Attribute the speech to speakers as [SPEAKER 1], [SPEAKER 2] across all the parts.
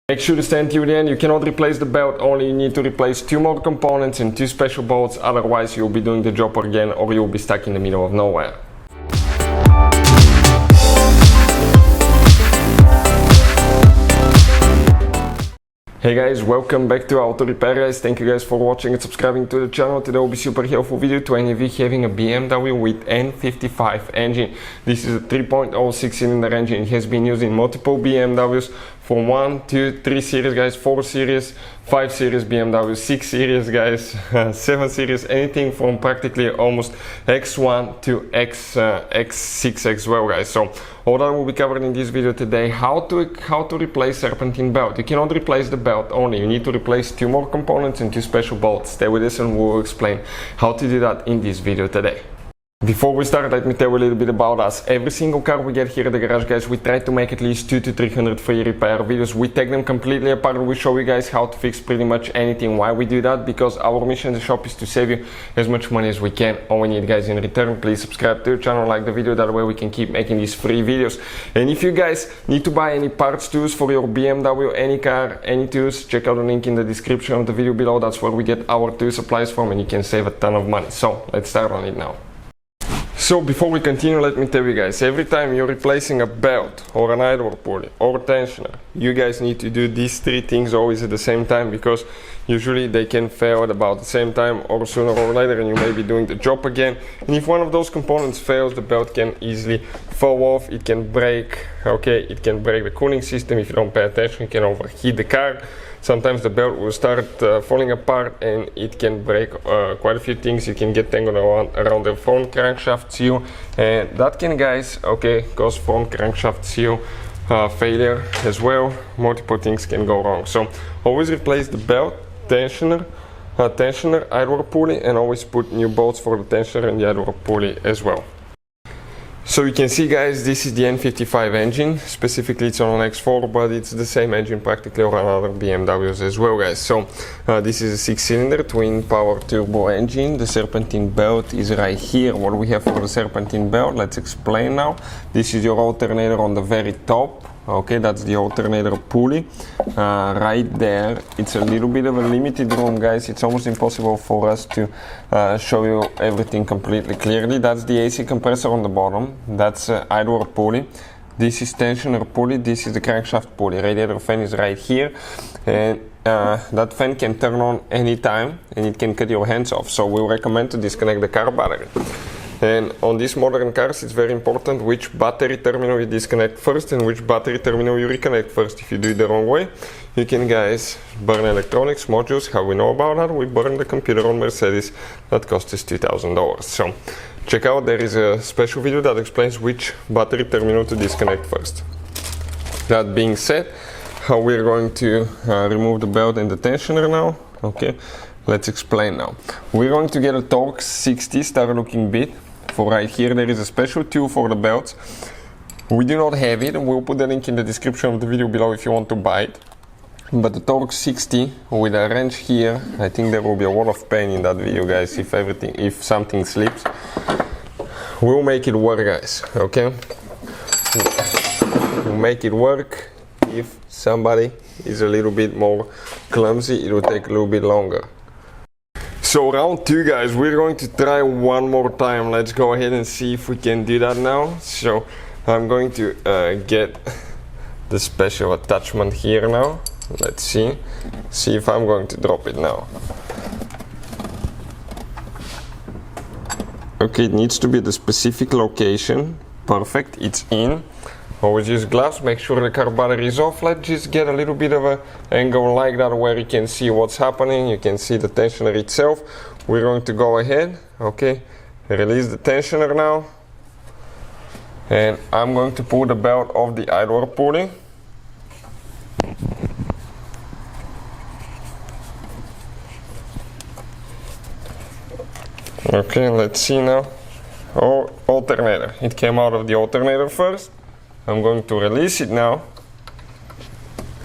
[SPEAKER 1] Make sure to stay until the end. You cannot replace the belt, only you need to replace 2 more components and 2 special bolts, otherwise you'll be doing the job again or you'll be stuck in the middle of nowhere. Hey guys, welcome back to Auto Repair guys. Thank you guys for watching and subscribing to the channel. Today will be super helpful video to any of you having a BMW with N55 engine. This is a 3.0 6-cylinder engine. It has been used in multiple BMWs from 1, 2, 3 series guys, 4 series, 5 series BMW, 6 series guys, 7 series, anything from practically almost X1 to X6 as well guys. So all that will be covered in this video today. How to replace serpentine belt. You cannot replace the belt only, you need to replace 2 more components and 2 special bolts. Stay with us and we will explain how to do that in this video today. Before we start, let me tell you a little bit about us. Every single car we get here at the garage guys, we try to make at least 200 to 300 free repair videos. We take them completely apart. We show you guys how to fix pretty much anything. Why we do that? Because our mission in the shop is to save you as much money as we can. All we need guys in return, please subscribe to the channel, like the video, that way we can keep making these free videos. And if you guys need to buy any parts tools for your BMW, any car, any tools, check out the link in the description of the video below. That's where we get our tool supplies from and you can save a ton of money. So let's start on it now. So before we continue, let me tell you guys, every time you're replacing a belt or an idler pulley or a tensioner, you guys need to do these 3 things always at the same time, because usually they can fail at about the same time or sooner or later, and you may be doing the job again. And if one of those components fails, the belt can easily fall off, it can break, okay, it can break the cooling system. If you don't pay attention, it can overheat the car. Sometimes the belt will start falling apart and it can break quite a few things. You can get tangled around the front crankshaft seal, and that can guys, okay, cause front crankshaft seal failure as well. Multiple things can go wrong. So always replace the belt, tensioner, idler pulley, and always put new bolts for the tensioner and the idler pulley as well. So you can see guys, this is the N55 engine. Specifically it's on an X4, but it's the same engine practically on other BMWs as well guys. So this is a 6-cylinder twin power turbo engine. The serpentine belt is right here. What we have for the serpentine belt, let's explain now. This is your alternator on the very top. Okay, that's the alternator pulley right there. It's a little bit of a limited room guys. It's almost impossible for us to show you everything completely clearly. That's the AC compressor on the bottom. That's idler pulley. This is tensioner pulley. This is the crankshaft pulley. Radiator fan is right here, and that fan can turn on anytime and it can cut your hands off. So we recommend to disconnect the car battery. And on these modern cars, it's very important which battery terminal you disconnect first and which battery terminal you reconnect first. If you do it the wrong way, you can guys burn electronics modules. How we know about that? We burn the computer on Mercedes. That cost us $2,000. So check out, there is a special video that explains which battery terminal to disconnect first. That being said, how we're going to remove the belt and the tensioner now. Okay, let's explain now. We're going to get a Torx 60 star looking bit. For right here there is a special tool for the belts. We do not have it, and we'll put the link in the description of the video below if you want to buy it. But the Torx 60 with a wrench here, I think there will be a lot of pain in that video guys if something slips. We'll make it work guys, okay? We'll make it work. If somebody is a little bit more clumsy, it will take a little bit longer. So round 2 guys, we're going to try one more time. Let's go ahead and see if we can do that now. So I'm going to get the special attachment here now. Let's see if I'm going to drop it now. Okay, it needs to be the specific location. Perfect, it's in. Always use gloves, make sure the car battery is off. Let's just get a little bit of an angle like that where you can see what's happening. You can see the tensioner itself. We're going to go ahead, okay, release the tensioner now. And I'm going to pull the belt off the idler pulley. Okay, let's see now. Oh, alternator. It came out of the alternator first. I'm going to release it now,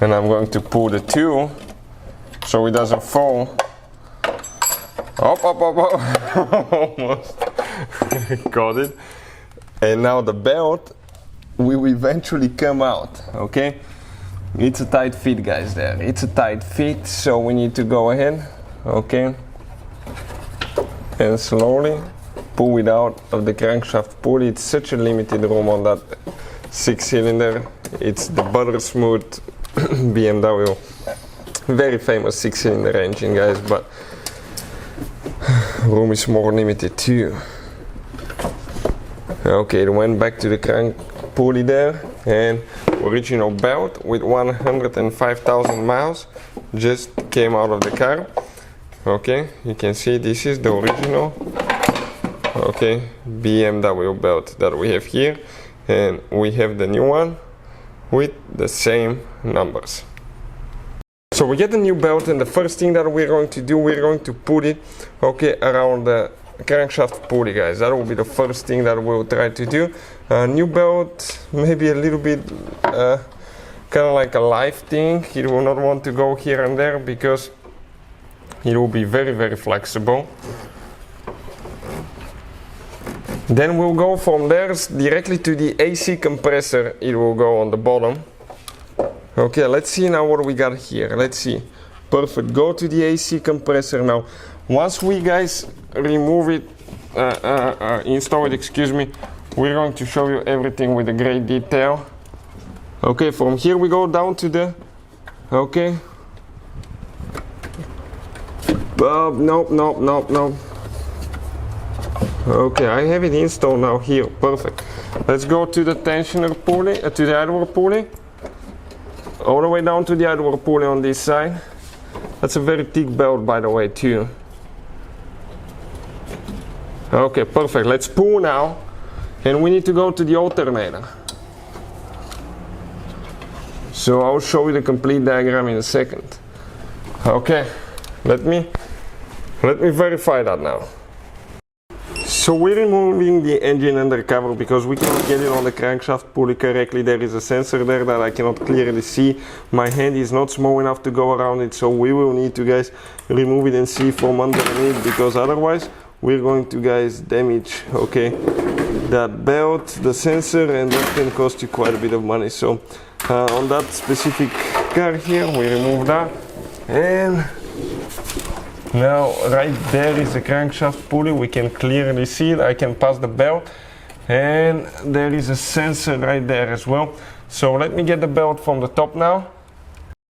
[SPEAKER 1] and I'm going to pull the tool so it doesn't fall. Up, almost got it. And now the belt will eventually come out, okay? it's a tight fit, guys, there. It's a tight fit, so we need to go ahead, okay, and slowly pull it out of the crankshaft pulley. It's such a limited room on that 6-cylinder. It's the butter smooth BMW, very famous 6-cylinder engine, guys, but room is more limited too. Okay, it went back to the crank pulley there, and original belt with 105,000 miles just came out of the car. Okay, you can see this is the original, okay, BMW belt that we have here, and we have the new one with the same numbers. So we get the new belt, and the first thing that we're going to do, we're going to put it, okay, around the crankshaft pulley, guys. That will be the first thing that we'll try to do. New belt, maybe a little bit kind of like a live thing. It will not want to go here and there because it will be very, very flexible. Then we'll go from there directly to the AC compressor. It will go on the bottom. Okay, let's see now what we got here. Let's see. Perfect. Go to the AC compressor now. Once we, guys, remove it, install it, excuse me, we're going to show you everything with a great detail. Okay, from here we go down to the, okay. No. Okay, I have it installed now here. Perfect. Let's go to the tensioner pulley, to the idler pulley. All the way down to the idler pulley on this side. That's a very thick belt, by the way, too. Okay, perfect. Let's pull now, and we need to go to the alternator. So I'll show you the complete diagram in a second. Okay, let me verify that now. So we're removing the engine undercover because we cannot get it on the crankshaft pulley correctly. There is a sensor there that I cannot clearly see. My hand is not small enough to go around it, so we will need to, guys, remove it and see from underneath, because otherwise we're going to, guys, damage, okay, that belt, the sensor, and that can cost you quite a bit of money. So on that specific car here, we remove that, and now right there is the crankshaft pulley. We can clearly see it. I can pass the belt, and there is a sensor right there as well. So let me get the belt from the top now.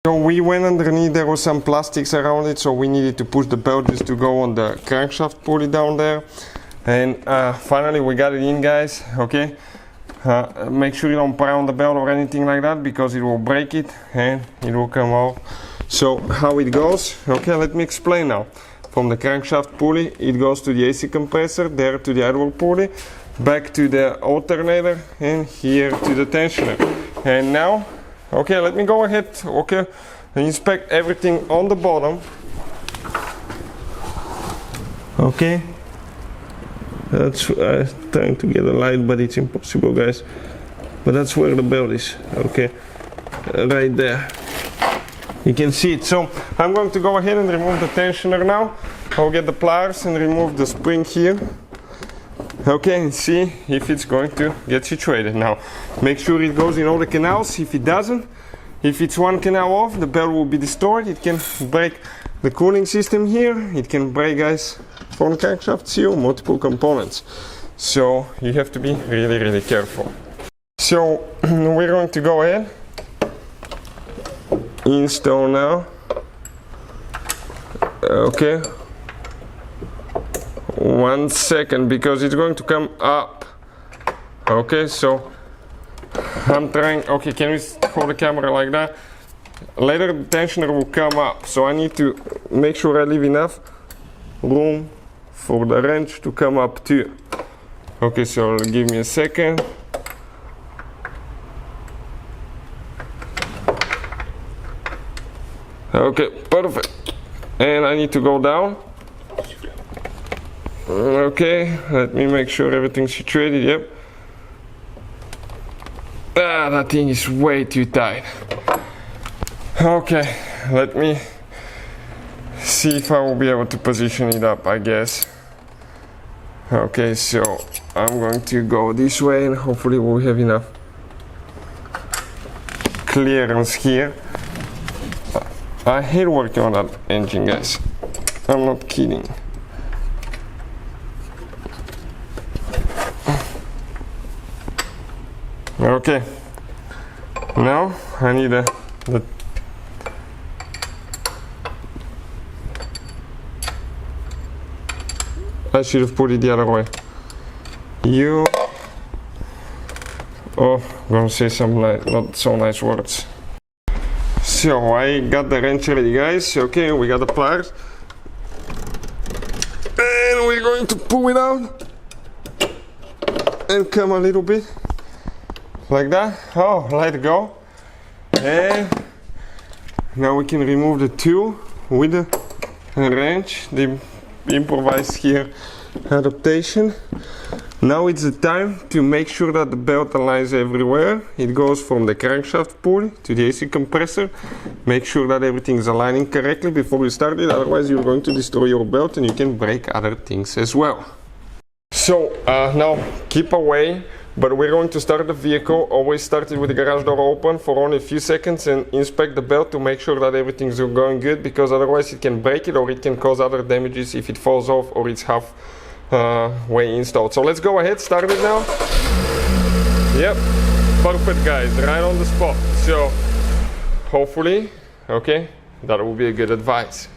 [SPEAKER 1] So we went underneath, there was some plastics around it, so we needed to push the belt just to go on the crankshaft pulley down there. And finally we got it in, guys, okay. Make sure you don't pry on the belt or anything like that, because it will break it and it will come off. So how it goes, okay, let me explain now. From the crankshaft pulley, it goes to the AC compressor, there to the idler pulley, back to the alternator, and here to the tensioner. And now, okay, let me go ahead, okay, and inspect everything on the bottom. Okay, that's trying to get a light, but it's impossible, guys. But that's where the belt is, okay, right there. You can see it. So I'm going to go ahead and remove the tensioner now. I'll get the pliers and remove the spring here. Okay, and see if it's going to get situated. Now, make sure it goes in all the canals. If it doesn't, if it's one canal off, the belt will be destroyed. It can break the cooling system here. It can break, guys, front crankshaft seal, multiple components. So you have to be really, really careful. So we're going to go ahead, install now. Okay. 1 second, because it's going to come up. Okay, so I'm trying. Okay, can we hold the camera like that? Later the tensioner will come up, so I need to make sure I leave enough room for the wrench to come up too. Okay, so give me a second. Okay, perfect. And I need to go down. Okay, let me make sure everything's situated. Yep. Ah, that thing is way too tight. Okay, let me see if I will be able to position it up, I guess. Okay, so I'm going to go this way and hopefully we'll have enough clearance here. I hate working on that engine, guys. I'm not kidding. Okay, now I need I should have put it the other way. Oh, I'm gonna say some not so nice words. So I got the wrench ready, guys. Okay, we got the pliers. And we're going to pull it out. And come a little bit. Like that. Oh, let it go. And now we can remove the tool with the wrench. The improvised here adaptation. Now it's the time to make sure that the belt aligns everywhere. It goes from the crankshaft pulley to the AC compressor. Make sure that everything is aligning correctly before you start it, otherwise you're going to destroy your belt and you can break other things as well. So now keep away, but we're going to start the vehicle. Always start it with the garage door open for only a few seconds and inspect the belt to make sure that everything's going good, because otherwise it can break it or it can cause other damages if it falls off or it's half way installed. So let's go ahead, start it now. Yep, perfect, guys, right on the spot. So hopefully, okay, that will be a good advice.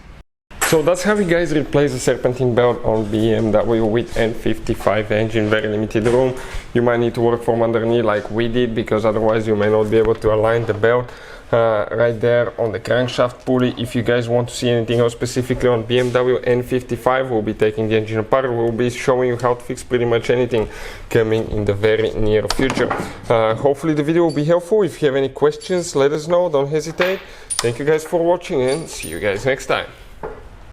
[SPEAKER 1] So that's how you guys replace the serpentine belt on BMW with N55 engine. Very limited room. You might need to work from underneath like we did, because otherwise you may not be able to align the belt right there on the crankshaft pulley. If you guys want to see anything else specifically on BMW N55, we'll be taking the engine apart. We'll be showing you how to fix pretty much anything coming in the very near future. Hopefully the video will be helpful. If you have any questions, let us know. Don't hesitate. Thank you guys for watching and see you guys next time.